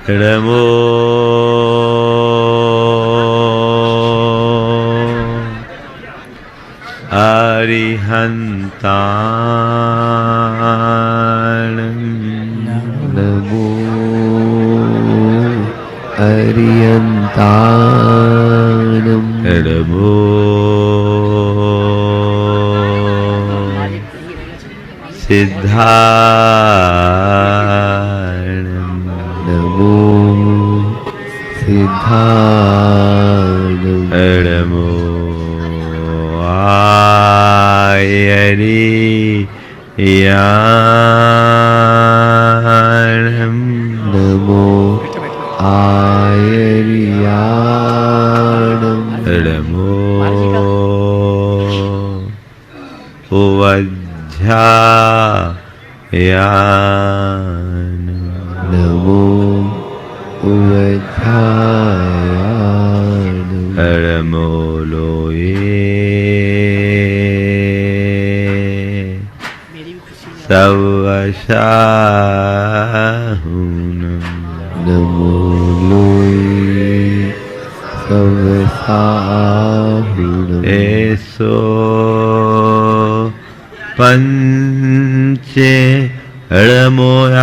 नमो अरिहन्ताणं नमो अरिहन्ताणं नमो सिद्धाणं नमो सिद्धाणं नमो आयरियाणं नमो आयरियाणं नमो उवध्यायाणं नमो उवध्यायाणं नमो लोये सवशाहुनं नमो लोये सवशाहुनं एसो पंचे ळमोयारो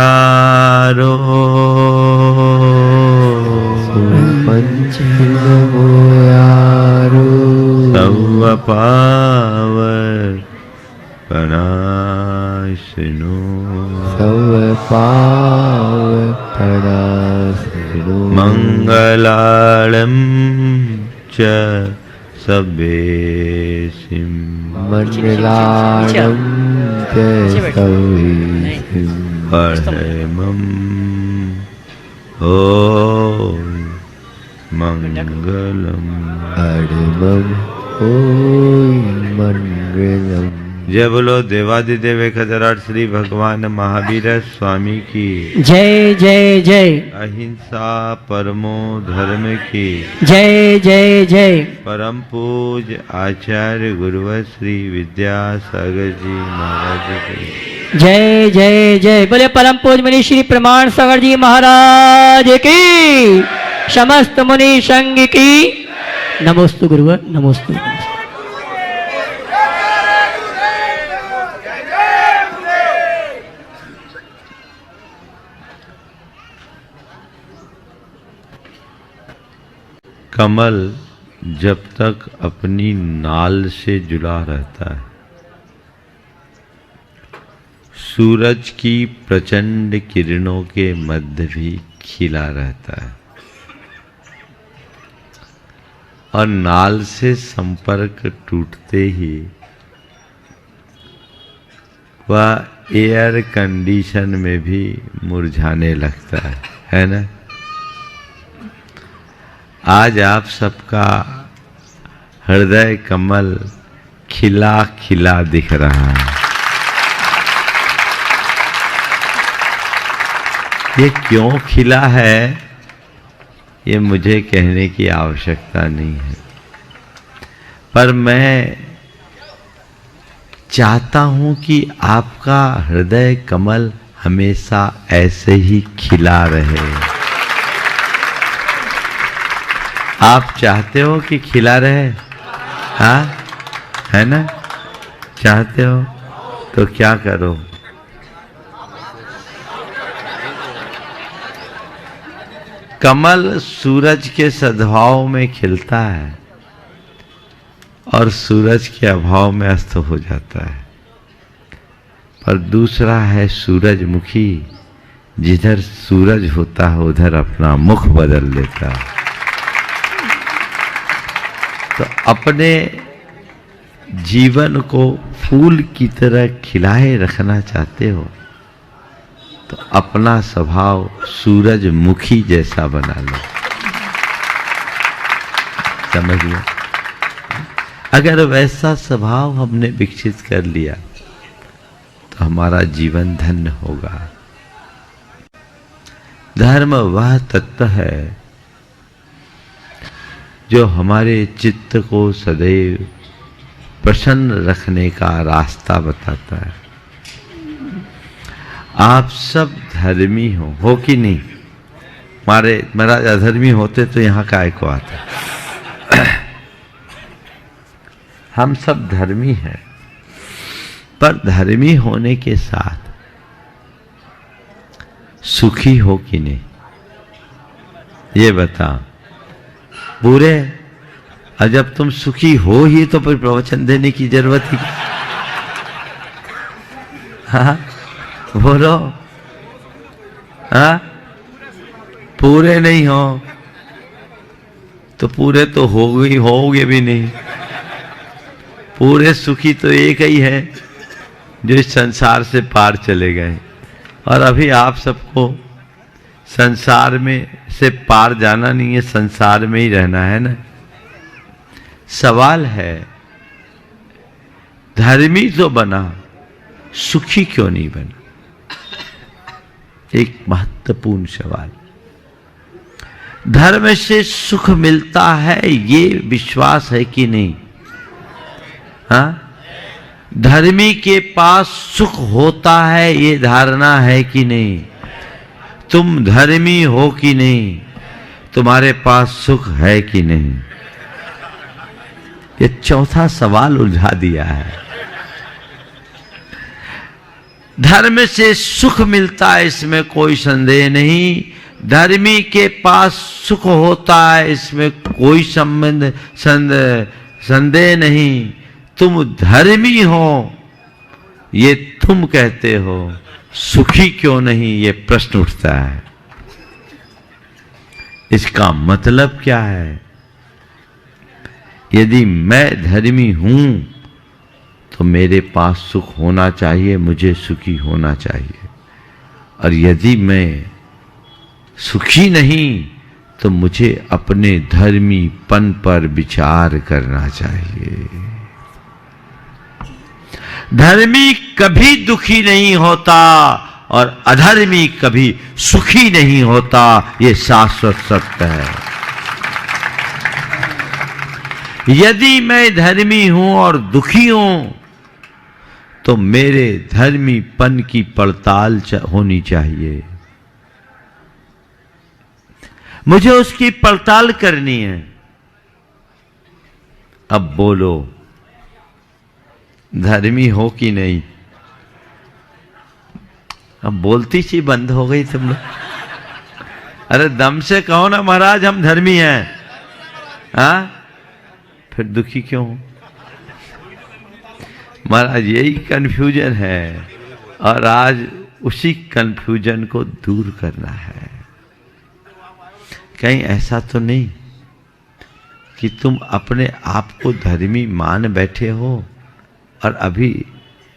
पंचनमोयारो सवपावर पनाशिनो सवपावपरासिनो मंगलाळं च सभेसिं मंगलाळं च सवेसिं परमं ॐ मंगलम् अडमं ॐ मंगलम्। जय बोलो देवादिदेव एकहज़ार श्री भगवान महावीर स्वामी की जय जय जय। अहिंसा परमो धर्म की जय जय जय। परम पूज्य आचार्य गुरुवर श्री विद्यासागर जी महाराज की जय जय जय। बोले परम पूज्य मुनि श्री प्रमाण सागर जी महाराज की, समस्त मुनि संघ की नमोस्तु गुरुवर, नमोस्तु। कमल जब तक अपनी नाल से जुड़ा रहता है, सूरज की प्रचंड किरणों के मध्य भी खिला रहता है और नाल से संपर्क टूटते ही वह एयर कंडीशन में भी मुरझाने लगता है ना। आज आप सबका हृदय कमल खिला खिला दिख रहा है। ये क्यों खिला है ये मुझे कहने की आवश्यकता नहीं है, पर मैं चाहता हूं कि आपका हृदय कमल हमेशा ऐसे ही खिला रहे। आप चाहते हो कि खिला रहे? हाँ, है ना? चाहते हो तो क्या करो? कमल सूरज के सद्भाव में खिलता है और सूरज के अभाव में अस्त हो जाता है। पर दूसरा है सूरजमुखी, जिधर सूरज होता है उधर अपना मुख बदल लेता है। तो अपने जीवन को फूल की तरह खिलाए रखना चाहते हो तो अपना स्वभाव सूरजमुखी जैसा बना लो। समझ लो, अगर वैसा स्वभाव हमने विकसित कर लिया तो हमारा जीवन धन्य होगा। धर्म वह तत्व है जो हमारे चित्त को सदैव प्रसन्न रखने का रास्ता बताता है। आप सब धर्मी हो कि नहीं? महाराज अधर्मी होते तो यहाँ काय को आता। हम सब धर्मी हैं, पर धर्मी होने के साथ सुखी हो कि नहीं, ये बता। पूरे और जब तुम सुखी हो ही तो फिर प्रवचन देने की जरूरत ही। हाँ बोलो, हाँ पूरे नहीं हो तो पूरे तो होगे भी नहीं। पूरे सुखी तो एक ही है जो इस संसार से पार चले गए, और अभी आप सबको संसार में से पार जाना नहीं है, संसार में ही रहना है ना। सवाल है, धर्मी तो बना, सुखी क्यों नहीं बना? एक महत्वपूर्ण सवाल। धर्म से सुख मिलता है ये विश्वास है कि नहीं? हाँ, धर्मी के पास सुख होता है ये धारणा है कि नहीं? तुम धर्मी हो कि नहीं? तुम्हारे पास सुख है कि नहीं? ये चौथा सवाल उलझा दिया है। धर्म से सुख मिलता है इसमें कोई संदेह नहीं, धर्मी के पास सुख होता है इसमें कोई संदेह नहीं। तुम धर्मी हो ये तुम कहते हो, सुखी क्यों नहीं ये प्रश्न उठता है। इसका मतलब क्या है? यदि मैं धर्मी हूं तो मेरे पास सुख होना चाहिए, मुझे सुखी होना चाहिए, और यदि मैं सुखी नहीं तो मुझे अपने धर्मीपन पर विचार करना चाहिए। धर्मी कभी दुखी नहीं होता और अधर्मी कभी सुखी नहीं होता, ये शाश्वत सत्य है। यदि मैं धर्मी हूं और दुखी हूं तो मेरे धर्मीपन की पड़ताल होनी चाहिए, मुझे उसकी पड़ताल करनी है। अब बोलो, धर्मी हो कि नहीं? अब बोलती सी बंद हो गई तुम लोग। अरे दम से कहो ना महाराज हम धर्मी हैं। हाँ, फिर दुखी क्यों हो? महाराज यही कंफ्यूजन है, और आज उसी कंफ्यूजन को दूर करना है। कहीं ऐसा तो नहीं कि तुम अपने आप को धर्मी मान बैठे हो और अभी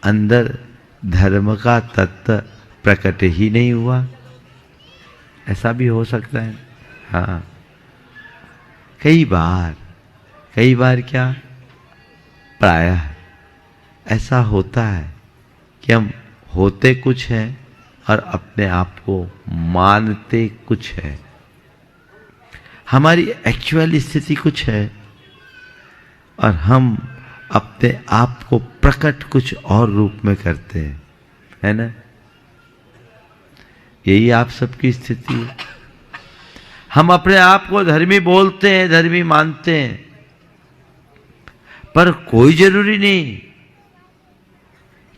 अंदर धर्म का तत्व प्रकट ही नहीं हुआ? ऐसा भी हो सकता है। हाँ, कई बार क्या, प्रायः ऐसा होता है कि हम होते कुछ हैं और अपने आप को मानते कुछ है। हमारी एक्चुअल स्थिति कुछ है और हम अपने आप को प्रकट कुछ और रूप में करते हैं, है ना? यही आप सबकी स्थिति है। हम अपने आप को धर्मी बोलते हैं, धर्मी मानते हैं, पर कोई जरूरी नहीं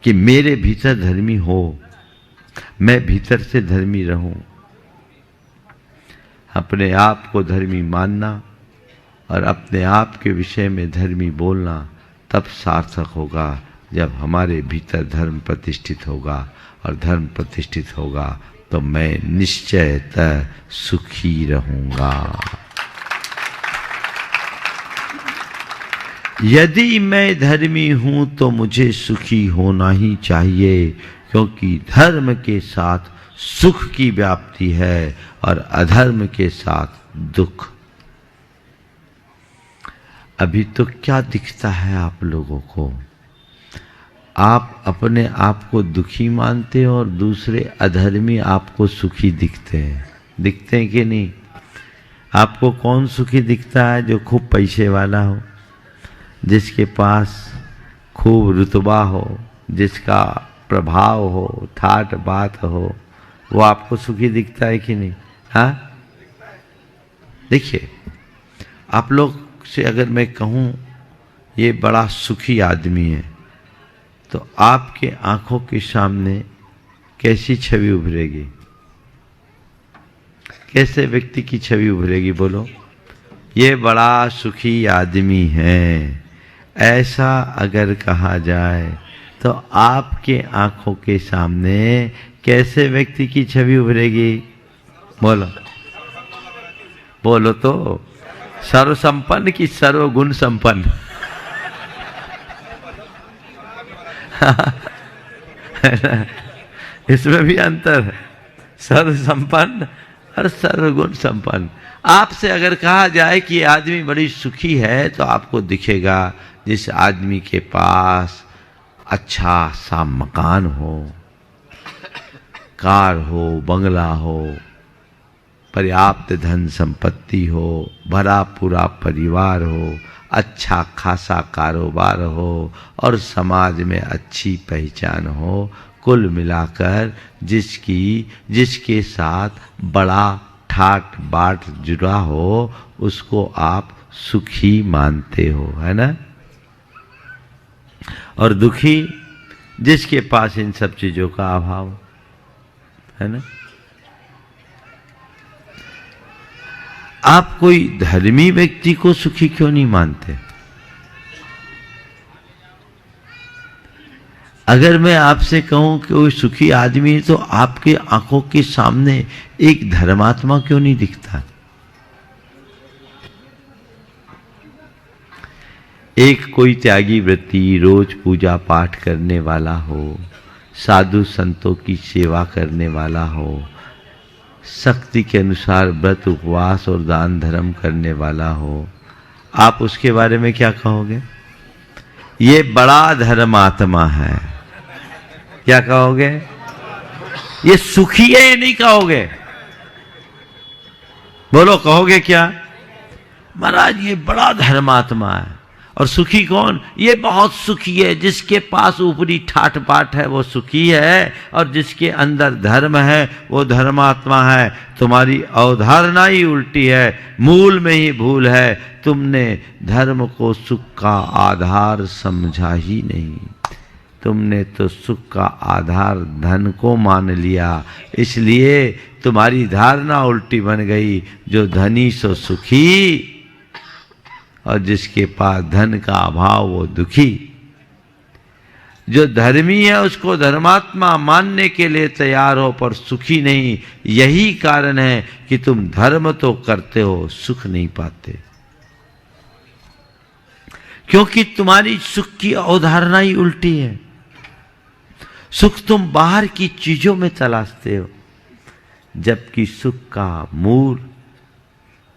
कि मेरे भीतर धर्मी हो, मैं भीतर से धर्मी रहूं। अपने आप को धर्मी मानना और अपने आप के विषय में धर्मी बोलना तब सार्थक होगा जब हमारे भीतर धर्म प्रतिष्ठित होगा, और धर्म प्रतिष्ठित होगा तो मैं निश्चयतः सुखी रहूंगा। यदि मैं धर्मी हूं तो मुझे सुखी होना ही चाहिए, क्योंकि धर्म के साथ सुख की व्याप्ति है और अधर्म के साथ दुख। अभी तो क्या दिखता है आप लोगों को? आप अपने आप को दुखी मानते हो और दूसरे अधर्मी आपको सुखी दिखते हैं कि नहीं? आपको कौन सुखी दिखता है? जो खूब पैसे वाला हो, जिसके पास खूब रुतबा हो, जिसका प्रभाव हो, ठाट बात हो, वो आपको सुखी दिखता है कि नहीं? हाँ, देखिए, आप लोग से अगर मैं कहूँ ये बड़ा सुखी आदमी है, तो आपके आंखों के सामने कैसी छवि उभरेगी? कैसे व्यक्ति की छवि उभरेगी? बोलो। ये बड़ा सुखी आदमी है, ऐसा अगर कहा जाए तो आपके आंखों के सामने कैसे व्यक्ति की छवि उभरेगी? बोलो बोलो तो। सर्व संपन्न की सर्वगुण संपन्न? इसमें भी अंतर है, सर्व संपन्न और सर्वगुण संपन्न। आपसे अगर कहा जाए कि ये आदमी बड़ी सुखी है, तो आपको दिखेगा जिस आदमी के पास अच्छा सा मकान हो, कार हो, बंगला हो, पर्याप्त धन संपत्ति हो, भरा पूरा परिवार हो, अच्छा खासा कारोबार हो और समाज में अच्छी पहचान हो, कुल मिलाकर जिसके साथ बड़ा ठाट बाट जुड़ा हो, उसको आप सुखी मानते हो, है ना? और दुखी जिसके पास इन सब चीजों का अभाव, है ना? आप कोई धर्मी व्यक्ति को सुखी क्यों नहीं मानते? अगर मैं आपसे कहूं कि वो सुखी आदमी है, तो आपके आंखों के सामने एक धर्मात्मा क्यों नहीं दिखता? एक कोई त्यागी व्रती, रोज पूजा पाठ करने वाला हो, साधु संतों की सेवा करने वाला हो, शक्ति के अनुसार व्रत उपवास और दान धर्म करने वाला हो, आप उसके बारे में क्या कहोगे? ये बड़ा धर्मात्मा है। क्या कहोगे? ये सुखी है, ये नहीं कहोगे? बोलो, कहोगे क्या? महाराज ये बड़ा धर्मात्मा है। और सुखी कौन? ये बहुत सुखी है। जिसके पास ऊपरी ठाट बाट है वो सुखी है, और जिसके अंदर धर्म है वो धर्मात्मा है। तुम्हारी अवधारणा ही उल्टी है, मूल में ही भूल है। तुमने धर्म को सुख का आधार समझा ही नहीं, तुमने तो सुख का आधार धन को मान लिया, इसलिए तुम्हारी धारणा उल्टी बन गई। जो धनी सो सुखी, और जिसके पास धन का अभाव वो दुखी। जो धर्मी है उसको धर्मात्मा मानने के लिए तैयार हो, पर सुखी नहीं। यही कारण है कि तुम धर्म तो करते हो, सुख नहीं पाते, क्योंकि तुम्हारी सुख की अवधारणा ही उल्टी है। सुख तुम बाहर की चीजों में तलाशते हो, जबकि सुख का मूल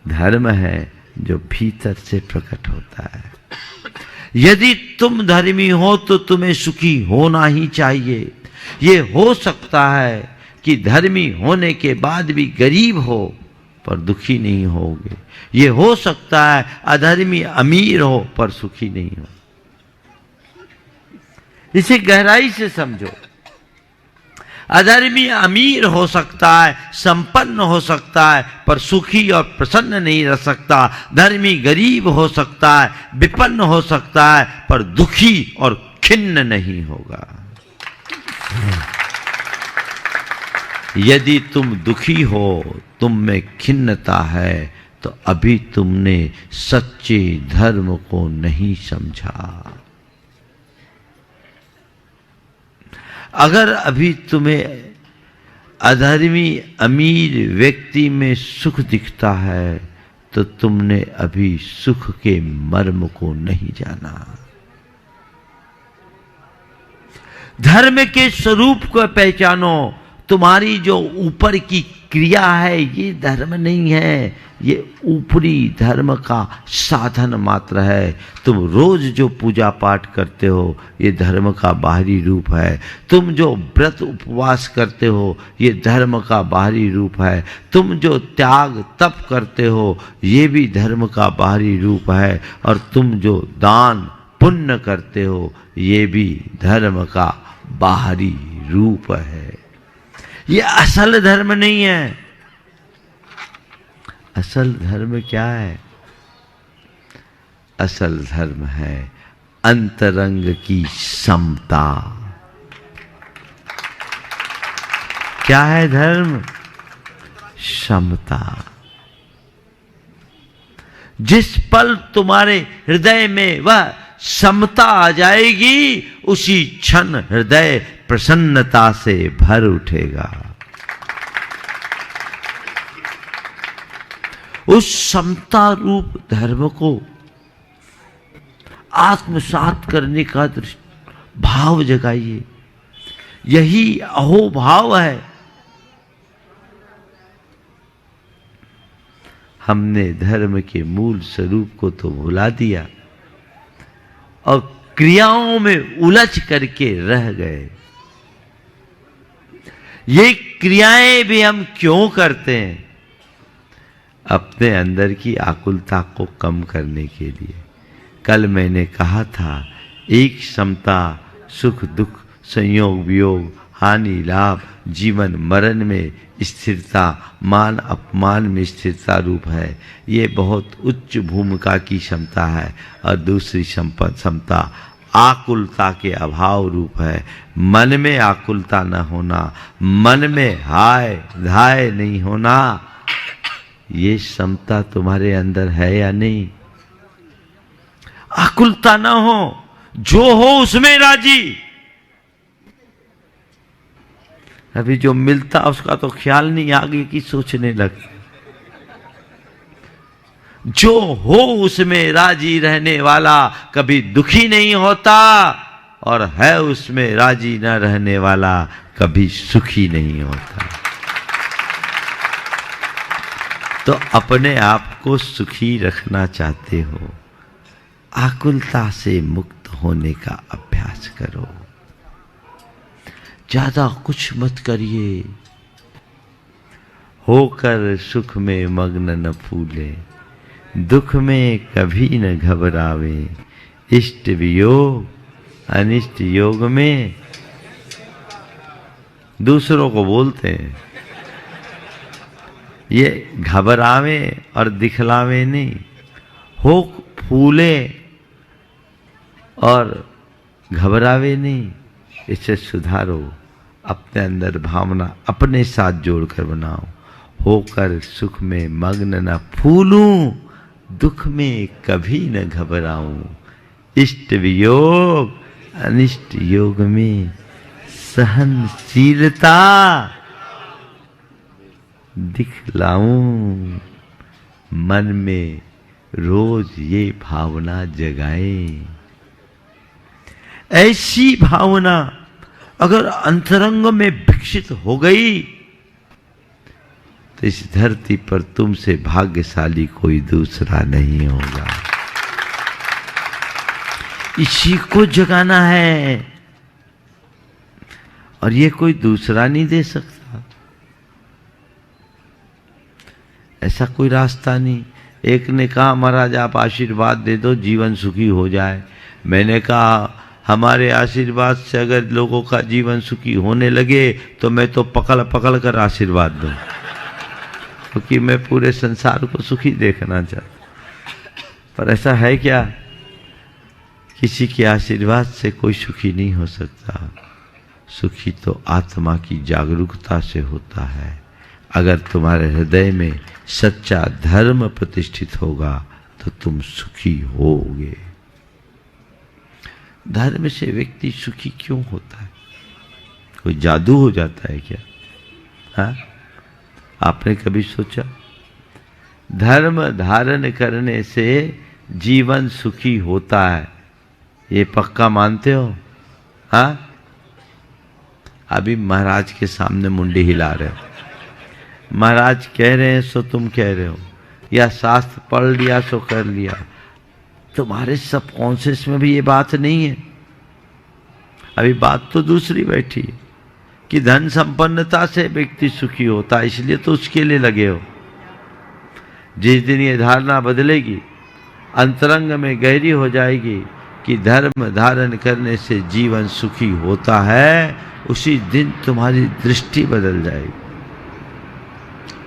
धर्म है जो भीतर से प्रकट होता है। यदि तुम धर्मी हो तो तुम्हें सुखी होना ही चाहिए। ये हो सकता है कि धर्मी होने के बाद भी गरीब हो पर दुखी नहीं होगे। ये हो सकता है अधर्मी अमीर हो पर सुखी नहीं हो। इसे गहराई से समझो। अधर्मी अमीर हो सकता है, संपन्न हो सकता है, पर सुखी और प्रसन्न नहीं रह सकता। धर्मी गरीब हो सकता है, विपन्न हो सकता है, पर दुखी और खिन्न नहीं होगा। यदि तुम दुखी हो, तुम में खिन्नता है, तो अभी तुमने सच्चे धर्म को नहीं समझा। अगर अभी तुम्हें अधर्मी अमीर व्यक्ति में सुख दिखता है, तो तुमने अभी सुख के मर्म को नहीं जाना। धर्म के स्वरूप को पहचानो। तुम्हारी जो ऊपर की क्रिया है ये धर्म नहीं है, ये ऊपरी धर्म का साधन मात्र है। तुम रोज जो पूजा पाठ करते हो ये धर्म का बाहरी रूप है। तुम जो व्रत उपवास करते हो ये धर्म का बाहरी रूप है। तुम जो त्याग तप करते हो ये भी धर्म का बाहरी रूप है। और तुम जो दान पुण्य करते हो ये भी धर्म का बाहरी रूप है। ये असल धर्म नहीं है। असल धर्म क्या है? असल धर्म है अंतरंग की समता। क्या है धर्म? समता। जिस पल तुम्हारे हृदय में वह समता आ जाएगी, उसी क्षण हृदय प्रसन्नता से भर उठेगा। उस समता रूप धर्म को आत्मसात करने का भाव जगाइए। यही अहोभाव है। हमने धर्म के मूल स्वरूप को तो भुला दिया और क्रियाओं में उलझ करके रह गए। ये क्रियाएं भी हम क्यों करते हैं? अपने अंदर की आकुलता को कम करने के लिए। कल मैंने कहा था, एक समता सुख दुख, संयोग वियोग, हानि लाभ, जीवन मरण में स्थिरता, मान अपमान में स्थिरता रूप है। ये बहुत उच्च भूमिका की क्षमता है। और दूसरी क्षमता आकुलता के अभाव रूप है। मन में आकुलता न होना, मन में हाय धाय नहीं होना। ये क्षमता तुम्हारे अंदर है या नहीं? आकुलता ना हो, जो हो उसमें राजी। अभी जो मिलता उसका तो ख्याल नहीं, आगे की सोचने लगते। जो हो उसमें राजी रहने वाला कभी दुखी नहीं होता, और है उसमें राजी न रहने वाला कभी सुखी नहीं होता। तो अपने आप को सुखी रखना चाहते हो, आकुलता से मुक्त होने का अभ्यास करो। ज्यादा कुछ मत करिए। होकर सुख में मग्न न फूले, दुख में कभी न घबरावे। इष्ट वियोग अनिष्ट योग में, दूसरों को बोलते हैं ये घबरावे और दिखलावे नहीं। हो फूले और घबरावे नहीं। इसे सुधारो। अपने अंदर भावना अपने साथ जोड़कर बनाओ। होकर सुख में मग्न न फूलूं, दुख में कभी न घबराऊं। इष्ट वियोग अनिष्ट योग में सहनशीलता दिखलाऊं। मन में रोज ये भावना जगाएं। ऐसी भावना अगर अंतरंग में विकसित हो गई तो इस धरती पर तुमसे भाग्यशाली कोई दूसरा नहीं होगा। इसी को जगाना है, और ये कोई दूसरा नहीं दे सकता। ऐसा कोई रास्ता नहीं। एक ने कहा महाराज आप आशीर्वाद दे दो जीवन सुखी हो जाए। मैंने कहा हमारे आशीर्वाद से अगर लोगों का जीवन सुखी होने लगे तो मैं तो पकड़ पकड़ कर आशीर्वाद दूं, क्योंकि मैं पूरे संसार को सुखी देखना चाहता। पर ऐसा है क्या? किसी के आशीर्वाद से कोई सुखी नहीं हो सकता। सुखी तो आत्मा की जागरूकता से होता है। अगर तुम्हारे हृदय में सच्चा धर्म प्रतिष्ठित होगा तो तुम सुखी होगे। धर्म से व्यक्ति सुखी क्यों होता है? कोई जादू हो जाता है क्या? हाँ, आपने कभी सोचा? धर्म धारण करने से जीवन सुखी होता है, ये पक्का मानते हो? हाँ, अभी महाराज के सामने मुंडी हिला रहे हो। महाराज कह रहे हैं सो तुम कह रहे हो, या शास्त्र पढ़ लिया सो कर लिया। तुम्हारे सबकॉन्शियस में भी ये बात नहीं है। अभी बात तो दूसरी बैठी है कि धन संपन्नता से व्यक्ति सुखी होता है, इसलिए तो उसके लिए लगे हो। जिस दिन ये धारणा बदलेगी, अंतरंग में गहरी हो जाएगी कि धर्म धारण करने से जीवन सुखी होता है, उसी दिन तुम्हारी दृष्टि बदल जाएगी।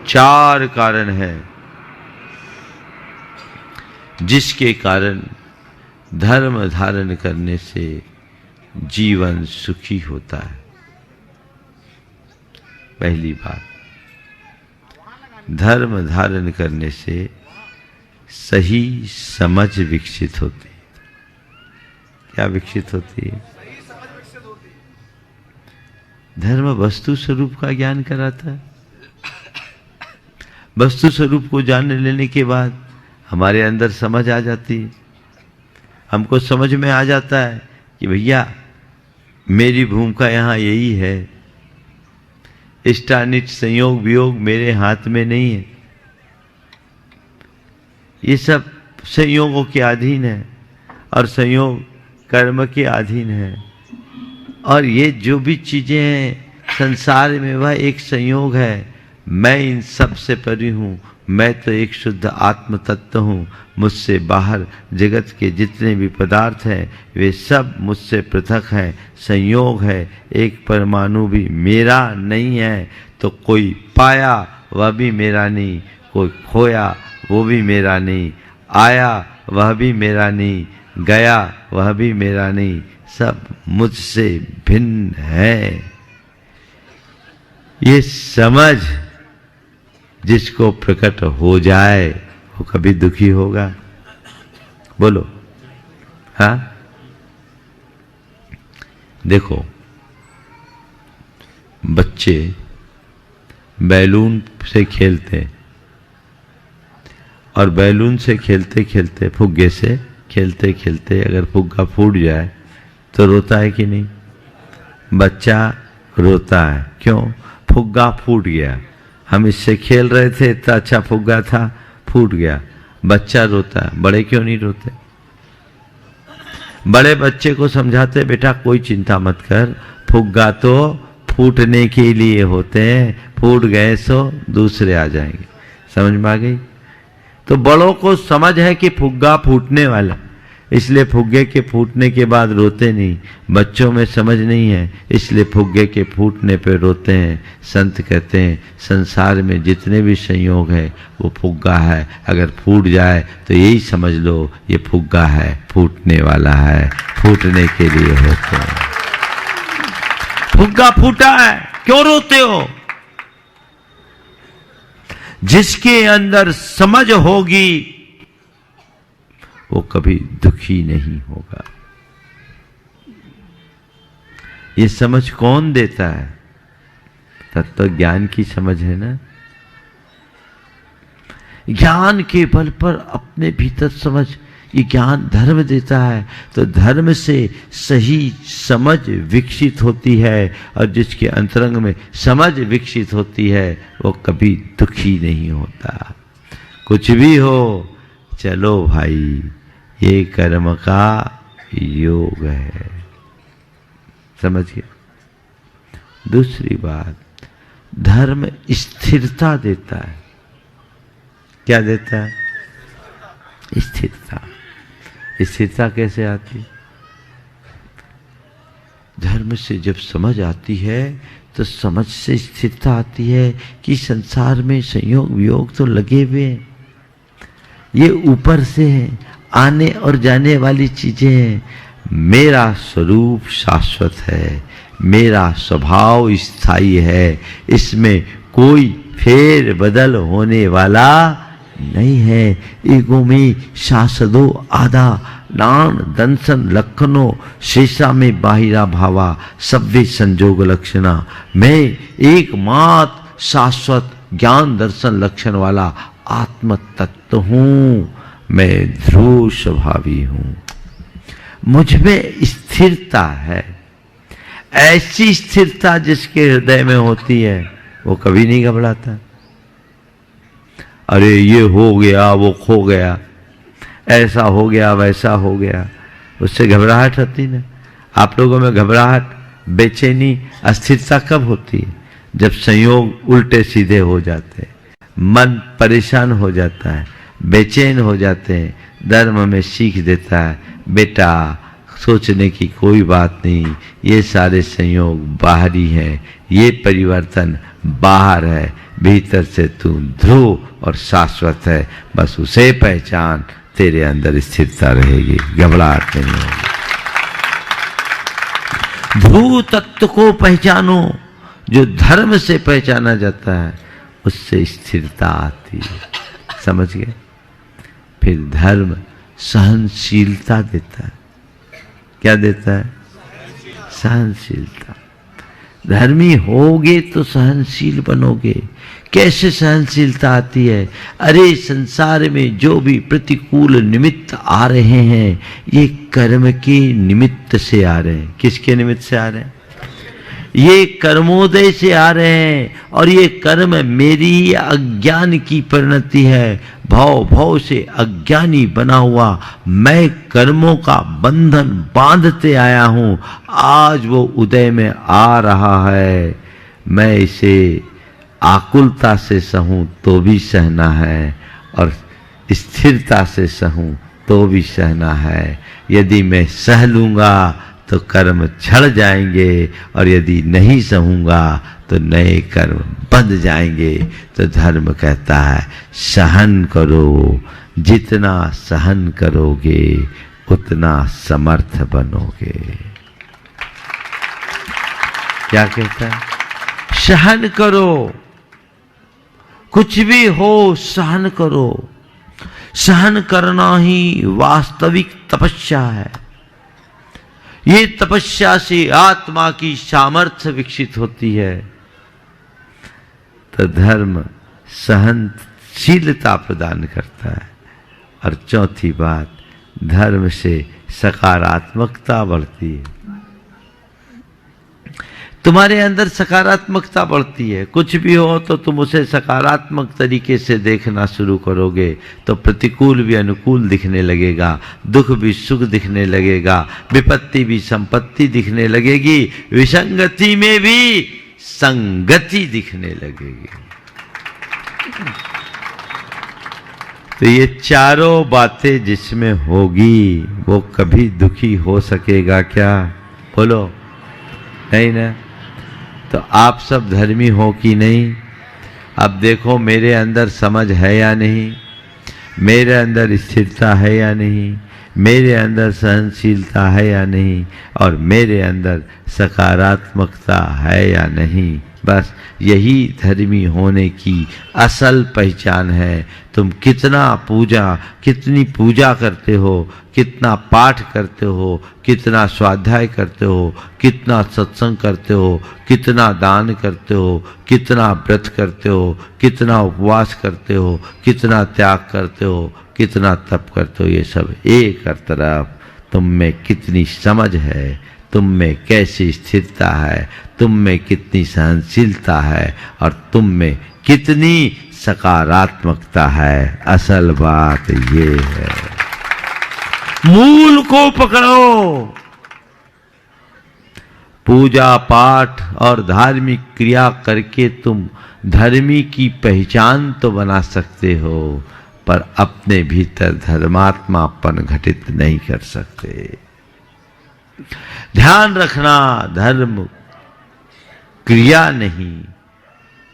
4 कारण है जिसके कारण धर्म धारण करने से जीवन सुखी होता है। पहली बात, धर्म धारण करने से सही समझ विकसित होती है। क्या विकसित होती है? धर्म वस्तु स्वरूप का ज्ञान कराता है। वस्तु स्वरूप को जान लेने के बाद हमारे अंदर समझ आ जाती है। हमको समझ में आ जाता है कि भैया मेरी भूमिका यहाँ यही है, इष्टानिष्ट संयोग वियोग मेरे हाथ में नहीं है, ये सब संयोगों के अधीन है और संयोग कर्म के अधीन है। और ये जो भी चीजें हैं संसार में वह एक संयोग है। मैं इन सब से परी हूँ, मैं तो एक शुद्ध आत्म तत्व हूँ। मुझसे बाहर जगत के जितने भी पदार्थ हैं वे सब मुझसे पृथक हैं, संयोग है। एक परमाणु भी मेरा नहीं है। तो कोई पाया वह भी मेरा नहीं, कोई खोया वो भी मेरा नहीं, आया वह भी मेरा नहीं, गया वह भी मेरा नहीं, सब मुझसे भिन्न है। ये समझ जिसको प्रकट हो जाए वो कभी दुखी होगा? बोलो हाँ। देखो बच्चे बैलून से खेलते और बैलून से खेलते खेलते, फुग्गे से खेलते खेलते अगर फुग्गा फूट जाए तो रोता है कि नहीं? बच्चा रोता है। क्यों? फुग्गा फूट गया। हम इससे खेल रहे थे, इतना अच्छा फुग्गा था, फूट गया। बच्चा रोता है। बड़े क्यों नहीं रोते? बड़े बच्चे को समझाते बेटा कोई चिंता मत कर, फुग्गा तो फूटने के लिए होते हैं, फूट गए सो दूसरे आ जाएंगे। समझ में आ गई? तो बड़ों को समझ है कि फुग्गा फूटने वाला, इसलिए फुग्गे के फूटने के बाद रोते नहीं। बच्चों में समझ नहीं है, इसलिए फुग्गे के फूटने पे रोते हैं। संत कहते हैं संसार में जितने भी संयोग है वो फुग्गा है, अगर फूट जाए तो यही समझ लो ये फुग्गा है, फूटने वाला है, फूटने के लिए होते हैं। फुग्गा फूटा है, क्यों रोते हो? जिसके अंदर समझ होगी वो कभी दुखी नहीं होगा। ये समझ कौन देता है? तत्व ज्ञान की समझ है ना। ज्ञान के बल पर अपने भीतर समझ, ये ज्ञान धर्म देता है तो धर्म से सही समझ विकसित होती है। और जिसके अंतरंग में समझ विकसित होती है वो कभी दुखी नहीं होता। कुछ भी हो, चलो भाई ये कर्म का योग है। समझ गए? दूसरी बात, धर्म स्थिरता देता है। क्या देता है? स्थिरता। स्थिरता कैसे आती? धर्म से जब समझ आती है तो समझ से स्थिरता आती है कि संसार में संयोग वियोग तो लगे हुए हैं, ये ऊपर से हैं, आने और जाने वाली चीजें हैं। मेरा स्वरूप शाश्वत है, मेरा स्वभाव स्थायी है, इसमें कोई फेर बदल होने वाला नहीं है। ईगो में शासदो आधा नान दंसन लक्षणों शेषा में बाहिरा भावा सव्य संजोग लक्षणा। मैं एकमात्र शाश्वत ज्ञान दर्शन लक्षण वाला आत्म तत्व हूं। मैं ध्रुव स्वभावी हूं। मुझ में स्थिरता है। ऐसी स्थिरता जिसके हृदय में होती है वो कभी नहीं घबराता। अरे ये हो गया, वो खो गया, ऐसा हो गया, वैसा हो गया, उससे घबराहट होती ना। आप लोगों में घबराहट, बेचैनी, अस्थिरता कब होती है? जब संयोग उल्टे सीधे हो जाते हैं, मन परेशान हो जाता है, बेचैन हो जाते हैं। धर्म में सीख देता है बेटा सोचने की कोई बात नहीं, ये सारे संयोग बाहरी हैं, ये परिवर्तन बाहर है, भीतर से तू ध्रुव और शाश्वत है, बस उसे पहचान, तेरे अंदर स्थिरता रहेगी, घबराहट नहीं होगी। भू तत्व को पहचानो, जो धर्म से पहचाना जाता है उससे स्थिरता आती है, समझ गए। फिर धर्म सहनशीलता देता है। क्या देता है? सहनशीलता। धर्मी होगे तो सहनशील बनोगे। कैसे सहनशीलता आती है? अरे संसार में जो भी प्रतिकूल निमित्त आ रहे हैं ये कर्म के निमित्त से आ रहे हैं। किसके निमित्त से आ रहे हैं? ये कर्मोदय से आ रहे हैं, और ये कर्म मेरी अज्ञान की परिणति है। भव भव से अज्ञानी बना हुआ मैं कर्मों का बंधन बांधते आया हूं। आज वो उदय में आ रहा है, मैं इसे आकुलता से सहूं तो भी सहना है, और स्थिरता से सहूं तो भी सहना है। यदि मैं सह लूंगा तो कर्म छड़ जाएंगे, और यदि नहीं सहूंगा तो नए कर्म बंध जाएंगे। तो धर्म कहता है सहन करो, जितना सहन करोगे उतना समर्थ बनोगे। क्या कहता है? सहन करो, कुछ भी हो सहन करो। सहन करना ही वास्तविक तपस्या है। ये तपस्या से आत्मा की सामर्थ्य विकसित होती है। तो धर्म सहनशीलता प्रदान करता है। और चौथी बात, धर्म से सकारात्मकता बढ़ती है। तुम्हारे अंदर सकारात्मकता बढ़ती है। कुछ भी हो तो तुम उसे सकारात्मक तरीके से देखना शुरू करोगे तो प्रतिकूल भी अनुकूल दिखने लगेगा, दुख भी सुख दिखने लगेगा, विपत्ति भी संपत्ति दिखने लगेगी, विसंगति में भी संगति दिखने लगेगी। तो ये चारों बातें जिसमें होगी वो कभी दुखी हो सकेगा क्या? बोलो, नहीं ना। तो आप सब धर्मी हो कि नहीं? अब देखो मेरे अंदर समझ है या नहीं, मेरे अंदर स्थिरता है या नहीं, मेरे अंदर सहनशीलता है या नहीं, और मेरे अंदर सकारात्मकता है या नहीं। बस यही धर्मी होने की असल पहचान है। तुम कितनी पूजा करते हो, कितना पाठ करते हो, कितना स्वाध्याय करते हो, कितना सत्संग करते हो, कितना दान करते हो, कितना व्रत करते हो, कितना उपवास करते हो, कितना त्याग करते हो, कितना तप करते हो, ये सब एक तरफ तुम में कितनी समझ है, तुम में कैसी स्थिरता है, तुम में कितनी सहनशीलता है, और तुम में कितनी सकारात्मकता है। असल बात ये है। मूल को पकड़ो। पूजा पाठ और धार्मिक क्रिया करके तुम धर्मी की पहचान तो बना सकते हो, पर अपने भीतर धर्मात्मापन घटित नहीं कर सकते। ध्यान रखना, धर्म क्रिया नहीं,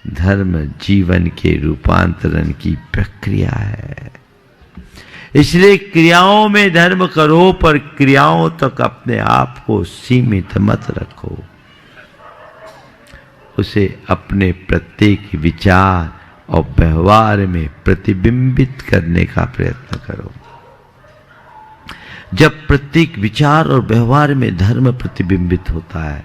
धर्म जीवन के रूपांतरण की प्रक्रिया है। इसलिए क्रियाओं में धर्म करो, पर क्रियाओं तक अपने आप को सीमित मत रखो। उसे अपने प्रत्येक विचार और व्यवहार में प्रतिबिंबित करने का प्रयत्न करो। जब प्रत्येक विचार और व्यवहार में धर्म प्रतिबिंबित होता है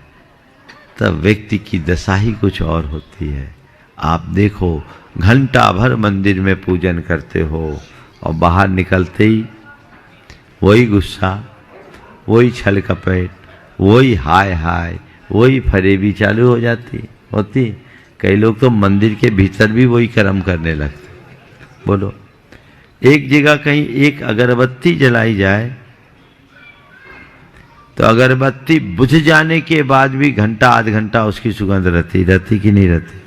तब व्यक्ति की दशा ही कुछ और होती है। आप देखो, घंटा भर मंदिर में पूजन करते हो और बाहर निकलते ही वही गुस्सा, वही छल कपट, वही हाय हाय, वही फरेबी चालू हो होती। कई लोग तो मंदिर के भीतर भी वही कर्म करने लगते। बोलो, एक जगह कहीं एक अगरबत्ती जलाई जाए तो अगरबत्ती बुझ जाने के बाद भी घंटा आध घंटा उसकी सुगंध रहती कि नहीं रहती?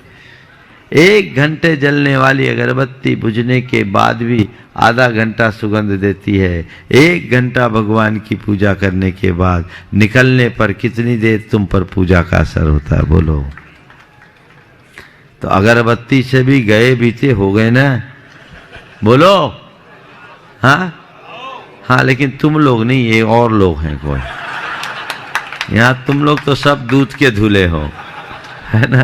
1 घंटे जलने वाली अगरबत्ती बुझने के बाद भी आधा घंटा सुगंध देती है। 1 घंटा भगवान की पूजा करने के बाद निकलने पर कितनी देर तुम पर पूजा का असर होता है? बोलो। तो अगरबत्ती से भी गए बीते हो गए ना? बोलो। हाँ, हाँ, लेकिन तुम लोग नहीं, ये और लोग हैं कोई। यहाँ तुम लोग तो सब दूध के धुले हो, है ना?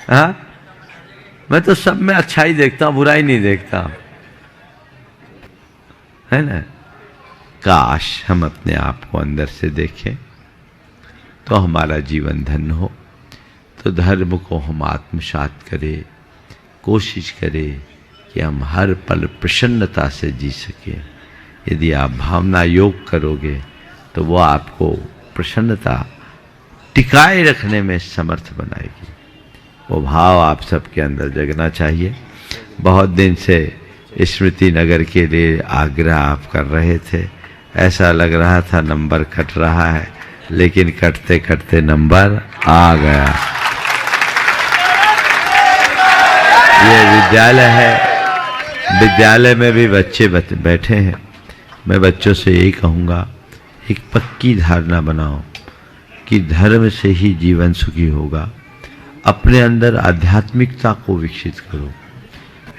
हाँ, मैं तो सब में अच्छाई देखता हूँ, बुराई नहीं देखता, है ना? काश हम अपने आप को अंदर से देखें तो हमारा जीवन धन्य हो। तो धर्म को हम आत्मसात करें, कोशिश करें कि हम हर पल प्रसन्नता से जी सकें। यदि आप भावना योग करोगे तो वो आपको प्रसन्नता टिकाए रखने में समर्थ बनाएगी। वो भाव आप सबके अंदर जगना चाहिए। बहुत दिन से स्मृति नगर के लिए आग्रह आप कर रहे थे, ऐसा लग रहा था नंबर कट रहा है, लेकिन कटते कटते नंबर आ गया। ये विद्यालय है, विद्यालय में भी बच्चे बैठे हैं। मैं बच्चों से यही कहूँगा, एक पक्की धारणा बनाओ कि धर्म से ही जीवन सुखी होगा। अपने अंदर आध्यात्मिकता को विकसित करो।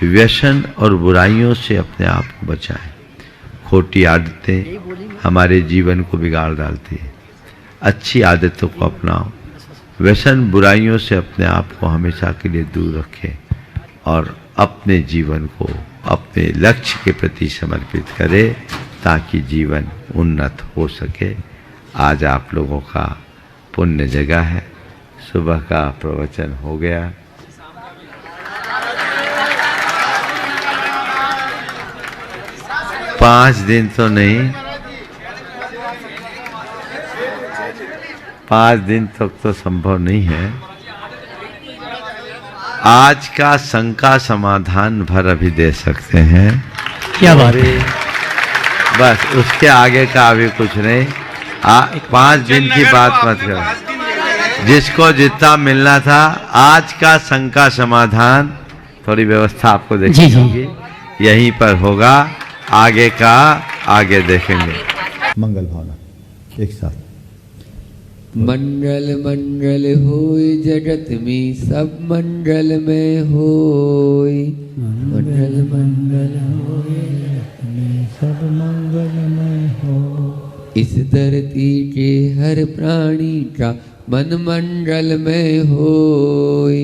व्यसन और बुराइयों से अपने आप को बचाएं। खोटी आदतें हमारे जीवन को बिगाड़ डालती हैं। अच्छी आदतों को अपनाओ। व्यसन बुराइयों से अपने आप को हमेशा के लिए दूर रखें और अपने जीवन को अपने लक्ष्य के प्रति समर्पित करें ताकि जीवन उन्नत हो सके। आज आप लोगों का पुण्य जगह है। सुबह का प्रवचन हो गया। पाँच दिन तो नहीं, 5 दिन तक तो संभव नहीं है। आज का शंका समाधान भर अभी दे सकते हैं। क्या बात है? बस उसके आगे का अभी कुछ नहीं। 5 दिन की बात मत करो। जिसको जितना मिलना था, आज का शंका समाधान थोड़ी व्यवस्था आपको देखनी होगी, यहीं पर होगा। आगे का आगे देखेंगे। मंगल भावना एक साथ। मंगल मंगल होय जगत में सब मंगल में होय। मंगल मंगल होय जगत में सब मंगल में हो। इस धरती के हर प्राणी का मन मंगल में होय।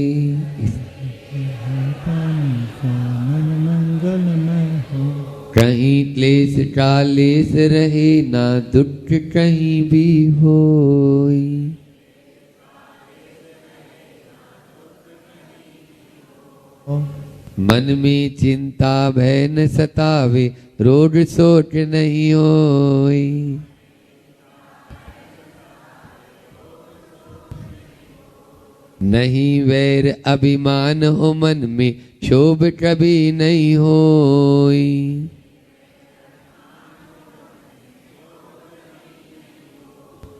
कहीं क्लेश कालेश रहे ना दुख कहीं भी होय। मन में चिंता भय न सतावे रोग सोच नहीं होय। नहीं वैर अभिमान हो मन में क्षोभ कभी नहीं होय।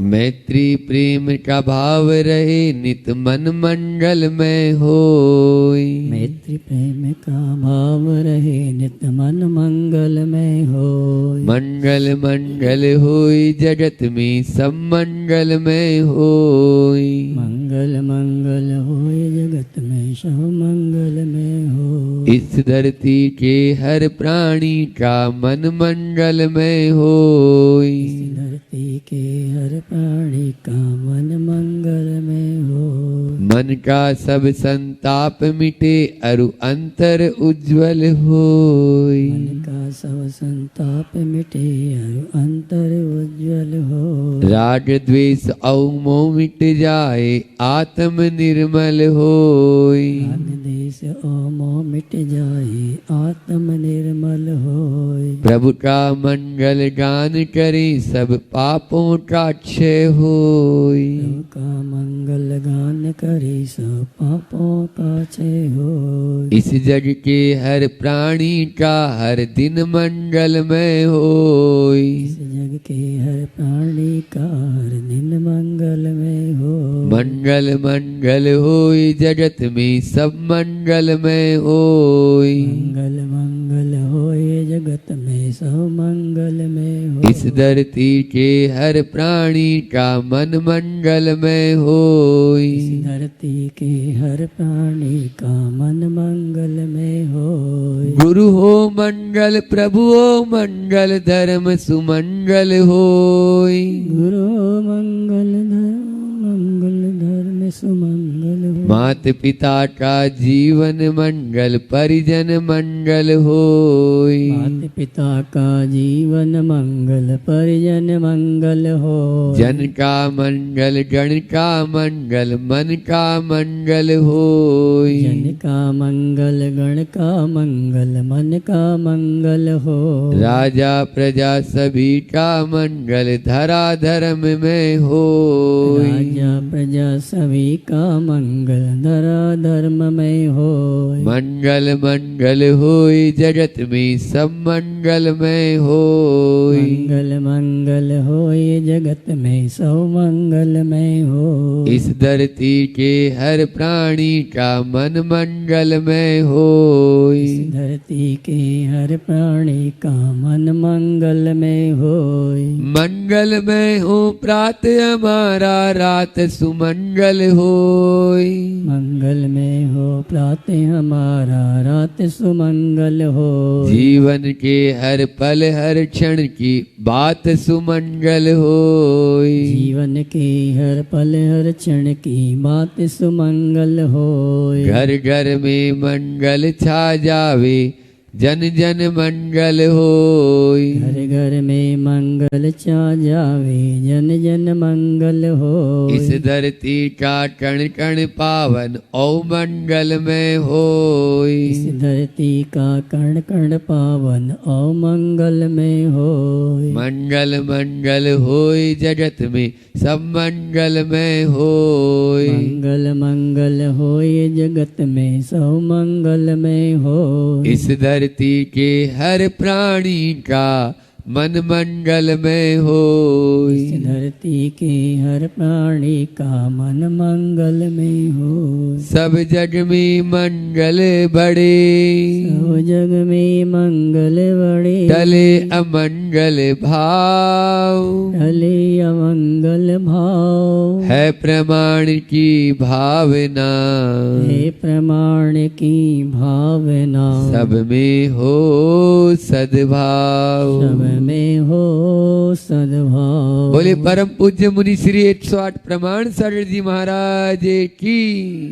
मैत्री प्रेम का भाव रहे नित मन मंगल में होय। मैत्री प्रेम का भाव रहे नित मन मंगल में होय। मंगल मंगल होय जगत में सब मंगल में होय। मंगल मंगल होय जगत में सब मंगल में होय। इस धरती के हर प्राणी का मन मंगल में होय। इस धरती के हर प्राणी का मन मंगल में होय। मन का सब संताप मिटे अरु अंतर उज्ज्वल होय। मन का सब संताप मिटे और अंतर उज्ज्वल होय। राग द्वेष और मोह मिट जाए आत्म निर्मल होय। राग द्वेष और मोह मिट जाए आत्म निर्मल होय। प्रभु का मंगल गान करे सब पापों का क्षय होय। प्रभु का मंगल गान करे सब पापों का क्षय होय। इस जग के हर प्राणी का हर दिन मंगल में होय। इस जग के हर प्राणी का हर दिन मंगल में होय। मंगल मंगल होय जगत में सब मंगल में होय। मंगल मंगल होय जगत में सब मंगल में होय। इस धरती के हर प्राणी का मन मंगल में होय। इस धरती के हर प्राणी का मन मंगल में होय। गुरु हो मंगल प्रभु हो मंगल धर्म सुमंगल होय। गुरु मंगल धर्म सुमंगल हो। मात पिता का जीवन मंगल परिजन मंगल होय। माता पिता का जीवन मंगल परिजन मंगल हो। जन का मंगल गण का मंगल मन का मंगल होय। जन का मंगल गण का मंगल मन का मंगल हो। राजा प्रजा सभी का मंगल धरा धर्म में होय। राजा प्रजा सभी का मंगल धरा धर्म में हो। मंगल मंगल होय जगत में सब मंगल में होय। मंगल मंगल हो ये जगत में सब मंगल में हो। इस धरती के हर प्राणी का मन मंगल में होय। इस धरती के हर प्राणी का मन मंगल में हो। मंगल में हो प्रात हमारा रात सुमंगल होय। मंगल में हो प्रातः हमारा रात सुमंगल हो। जीवन के हर पल हर क्षण की बात सुमंगल होय। जीवन के हर पल हर क्षण की बात सुमंगल हो। घर घर में मंगल छा जावे जन जन मंगल होय। घर घर में मंगल छा जावे जन जन मंगल हो। इस धरती का कण कण पावन औ मंगल में होय। इस धरती का कण कण पावन और मंगल में हो। मंगल मंगल होय जगत में सब मंगल में होय। मंगल मंगल हो ये जगत में सब मंगल में हो। इस धरती के हर प्राणी का मन मंगल में होय। इस धरती के हर प्राणी का मन मंगल में हो। सब जग में मंगल बड़े सब जग में मंगल बड़े टले अमंगल भाव। टले अमंगल भाव है प्रमाण की भावना हे प्रमाण की भावना सब में हो सद्भाव। सब में हो सद्भाव। बोले परम पूज्य मुनि श्री 108 प्रमाण सागर जी महाराज की।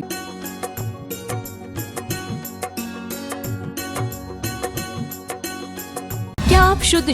क्या आप शुद्ध